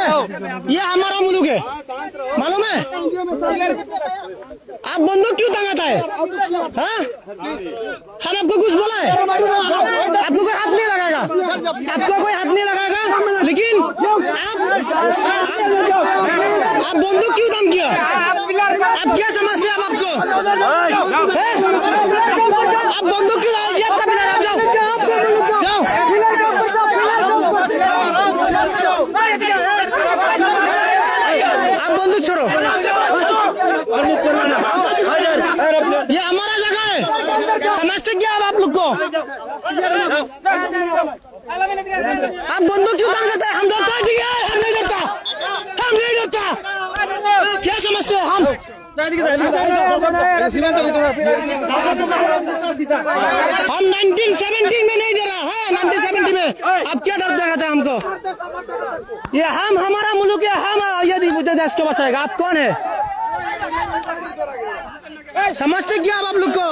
ये हमारा मुल्क है, मालूम है? आप बंदूक क्यों टंगाता है? हाँ? हम आपको कुछ बोला है? आपको कोई हाथ नहीं लगाएगा, आपको कोई हाथ नहीं लगाएगा, लेकिन आप बंदूक क्यों दम किया? आप क्या समझते हैं? आप आपको आप बंदूक क्यों लगाएंगे? आपका बिलार, आप जाओ जाओ। आप बंदूक छोड़ो, ये हमारा जगह है, समझते क्या आप लोग को? आप बंदूक क्यों काम करते हैं? हम डरता है, ठीक है? हम नहीं डरता, हम नहीं डरता। क्या समझते हैं हम? हम 1970 में नहीं डरा है, 1970 में। अब क्या डर दिखाते हैं हमको? ये हम, हमारा मुल्क है, हम यदि देश को बचाएगा। आप कौन है? समझते क्या आप लोग को?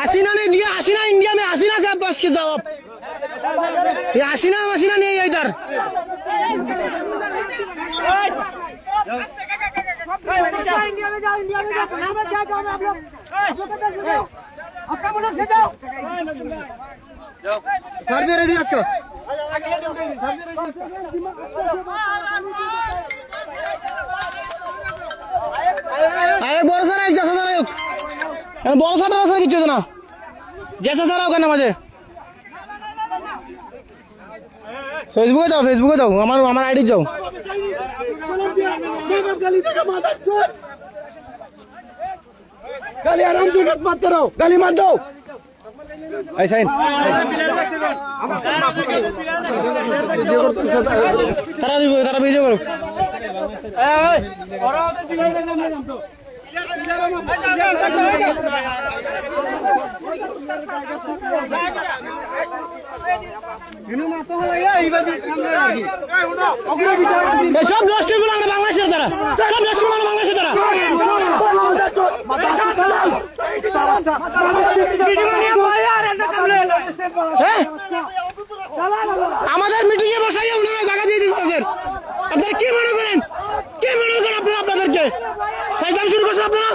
हसीना ने दिया, हसीना इंडिया में, हसीना का बस के जवाब। ये हसीना मसीना नहीं है इधर। इंडिया में जाओ, इंडिया में जाओ, क्या चाहोगे आप लोग? आपका मुल्क से जाओ। सर भी रेडी आपको? अरे बोल सर, एक जैसा सर बोल सर सर किचु ना जैसा सर होगा ना मुझे फेसबुके जाओ हमार आईडी जाओ। गाली आराम से मत करो, गाली मत दो। ऐसा ही तारा वीडियो करो। সব নষ্ট করে বাংলাদেশের দ্বারা, সব নষ্ট করে বাংলাদেশের দ্বারা। আমাদের মিটিং এ বসাইয়া ওনারা জায়গা দিয়ে দিচ্ছেন। আপনারা কি মনে করেন? কি মনে করেন আপনারা আপনাদেরকে ফাইজলাম শুরু করছেন আপনারা?